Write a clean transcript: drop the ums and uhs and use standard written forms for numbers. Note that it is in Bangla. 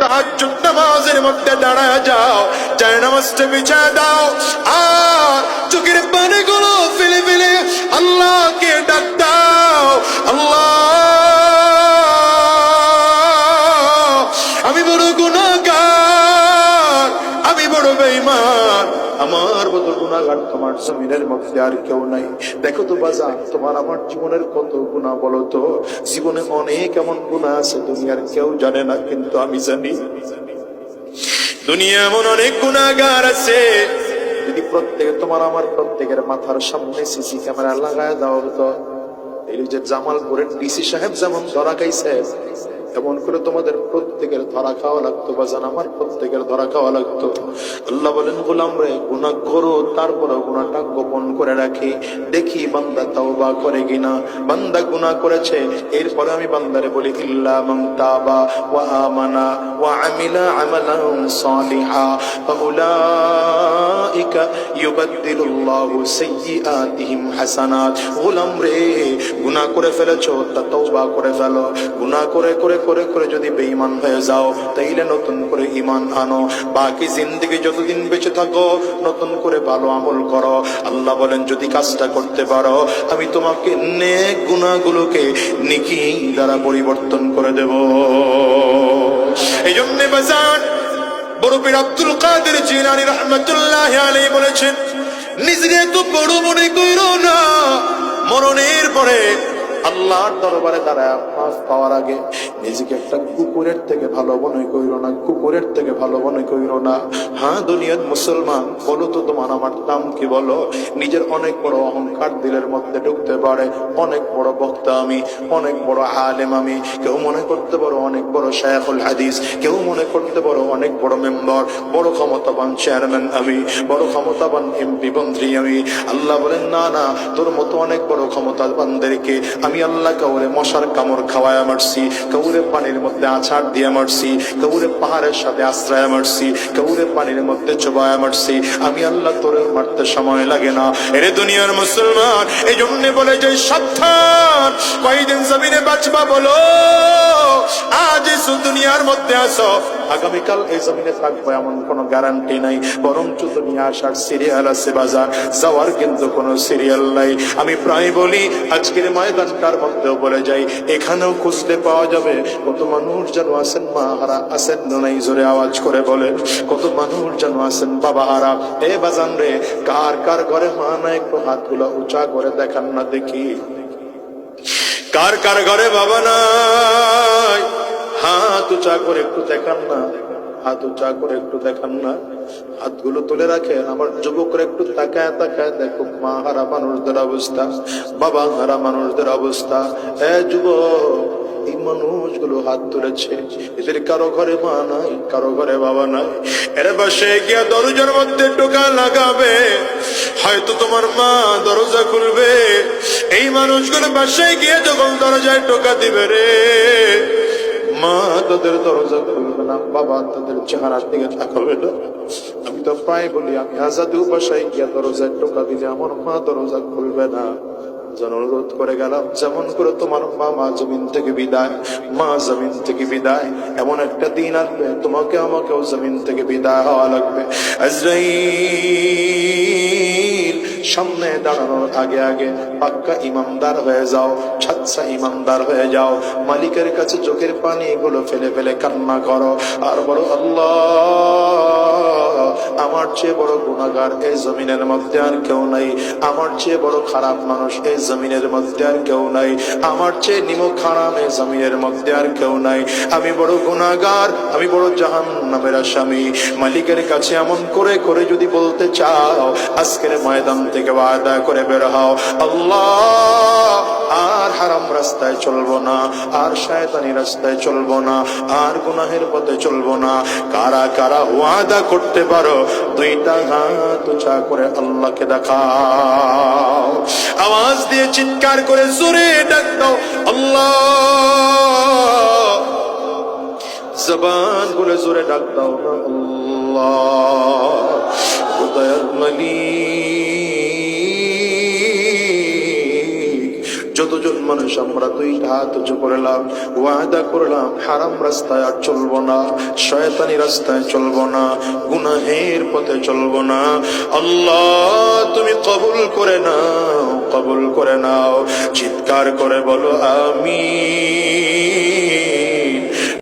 তাহাজ্জুদ নামাজের মধ্যে দাঁড়ায় যাও, জায়নামাজটা বিছায় দাও, আর চোখের পানিগুলো ফেলে ফেলে আল্লাহকে ডাক দাও, আল্লাহ আমি বড় গুনাহগার, আমি বড় বেঈমান, আমার মতো গুনাহগার তোমার জমিনের মধ্যে আর কেউ নাই। দেখো তো বাজার, তোমার আমার জীবনের কত গুনাহ বলো তো। জীবনে অনেক এমন গুনাহ আছে দুনিয়ার কেউ জানে না, কিন্তু আমি জানি। দুনিয়া এমন অনেক গুনাহগার আছে, যদি প্রত্যেকে তোমার আমার প্রত্যেকের মাথার সামনে সিসি ক্যামেরা লাগায় দাও তো, এই যে জামালপুরের ডিসি সাহেব যেমন ধরা খাইছে, এমন করে তোমাদের প্রত্যেকের ধরা খাওয়া লাগতো বাজান, আমার প্রত্যেকের ধরা খাওয়া লাগতো। আল্লাহ বলেন, গোলাম রে, গুনাহ করো, তারপরে গুনাহটা গোপন করে রাখি, দেখি বান্দা তাওবা করে কিনা। বান্দা গুনাহ করেছে, এরপরে আমি বান্দারে বলি, ইল্লা মান তাবা ওয়া আমানা ওয়া আমিলা আমালান সালিহা ফাউলাইকা ইউবাদদিলুল্লাহু সাইয়্যাতিহিম হাসানাত। গোলাম রে, গুনাহ করে ফেলেছো, তা তাওবা করে ফেলো। গুনাহ করে করে করে করে যদি বেঈমান হয়ে যাও, তাইলে নতুন করে ঈমান আনো। বাকি জিন্দেগি যতদিন বেঁচে থাকো, নতুন করে ভালো আমল করো। আল্লাহ বলেন, যদি কাজটা করতে পারো, আমি তোমাকে নেক গুনাহগুলোকে নেকি দ্বারা পরিবর্তন করে দেব। এই জন্য বাজার বড় পীর আব্দুল কাদের জিলানী রাহমাতুল্লাহি আলাইহি বলেছেন, নিজেকে তো বড় মনে কইরো না, মরণের পরে আল্লাহর দরবারে দাঁড়ায় মাফ পাওয়ার আগে নিজেকে একটা কুকুরের থেকে ভালো মনে কইরো না, কুকুরের থেকে ভালো মনে কইরো না। হ্যাঁ, দুনিয়ার মুসলমান, বলো তো তোমার আমার নাম কি? বলো। নিজের অনেক বড় অহংকার দিলের মধ্যে ঢুকতে পারে, অনেক বড় বক্তা আমি, অনেক বড় আলেম আমি। কেউ মনে করতে পারো অনেক বড় শায়খুল হাদিস, কেউ মনে করতে পারো অনেক বড় মেম্বার, বড় ক্ষমতাবান চেয়ারম্যান আমি, বড় ক্ষমতাবান এমপি মন্ত্রী আমি। আল্লাহ বলেন, না না, তোর মতো অনেক বড় ক্ষমতাবানদেরকে আমি আল্লাহ কাউরে মশার কামড় খাওয়ায় মারছি, কাউরে পানির মধ্যে আছাড় দিয়ে মারছি, কাউরে পাহাড়ের সাথে আশ্রয় মারছি, কাউরে পানির মধ্যে চোবায় মারছি। আমি আল্লাহ তোরে মারতে সময় লাগে না। এরে দুনিয়ার মুসলমান, এই জন্য বলে যে সাবধান, কয়দিন জমিনে বাঁচবা বলো। আজ দুনিয়ার মধ্যে আসো, আগামীকাল এই জমিনে থাকবো এমন কোনো গ্যারান্টি নাই। বরঞ্চ দুনিয়া আসার সিরিয়াল আছে বাজার, যাওয়ার কিন্তু কোনো সিরিয়াল নাই। আমি প্রায় বলি, আজকের ময়দানটার মধ্যেও বলে যাই, এখানেও খুঁজতে পাওয়া যাবে কত মানুষ যেন আছেন মা হারা, আছেন নাই জোরে আওয়াজ করে বলেন, কত মানুষ যেন আছেন বাবা হারা। এ বাজান রে, কার কার ঘরে মা নাই? একটু হাতগুলো উঁচা করে দেখান না দেখি। কার কার ঘরে বাবা নাই? হাত উঁচা করে একটু দেখান না, হাত উঁচা করে একটু দেখান না। হাতগুলো তুলে রাখেন। আমার যুবকরা একটু তাকায় তাকায় দেখো মা হারা মানুষদের অবস্থা, বাবা হারা মানুষদের অবস্থা। এ যুবক, এই মানুষগুলো হাত তুলেছে, এদের কারো ঘরে মা নাই, কারো ঘরে বাবা নাই। এর পাশে গিয়া দরজার মধ্যে টোকা লাগাবে, হয়তো তোমার মা দরজা খুলবে। এই মানুষগুলো বাসায় গিয়ে যখন দরজায় টোকা দিবে রে, মা তাদের দরজা খুলবে না, বাবা তাদের চেহারার দিকে তাকাবে না। আমি তো প্রায় বলি, আমি আজাদু বাসায় গিয়া দরজায় টোকা দিলে আমার মা দরজা খুলবে না। যেন অনুরোধ করে গেলাম, যেমন করে তোমার মা জমিন থেকে বিদায়, মা জমিন থেকে বিদায়, এমন একটা দিন আসবে তোমাকে আমাকেও জমিন থেকে বিদায় হওয়া লাগবে। আজরাইল সামনে দাঁড়ানোর আগে আগে পাক্কা ইমানদার হয়ে যাও, সাচ্চা ইমানদার হয়ে যাও। মালিকের কাছে চোখের পানি এগুলো ফেলে ফেলে কান্না করো, আর বলো, আল্লাহ, আমার চেয়ে বড় গুনাহগার এই জমিনের মধ্যে আর কেউ নাই, আমার চেয়ে বড় খারাপ মানুষ এই জমিনের মধ্যে আর কেউ নাই, আমার চেয়ে নিমক হারাম এই জমিনের মধ্যে আর কেউ নাই। আমি বড় গুনাহগার, আমি বড় জাহান্নামের আসামি। মালিকের কাছে এমন করে করে যদি বলতে চাও, আজকের ময়দান থেকে ওয়াদা করে বের হও, আল্লাহ, আর হারাম রাস্তায় চলবো না, আর শয়তানি রাস্তায় চলবো না, আর গুনাহের পথে চলবো না। কারা কারা ওয়াদা করতে পারো? দুইটা হাত উঁচা করে আল্লাহকে দেখাও, আওয়াজ দিয়ে চিৎকার করে জোরে ডাক দাও, আল্লাহ। জবান করে জোরে ডাক দাও না, আল্লাহ। দয়ার মালিক, যত যতজন মানুষ আমরা দুইটা হাত উঁচু করলাম, ওয়াদা করলাম হারাম রাস্তায় আর চলবো না, শয়তানি রাস্তায় চলবো না, গুনাহের পথে চলবো না। আল্লাহ তুমি কবুল করে নাও, কবুল করে নাও। চিৎকার করে বলো আমিন।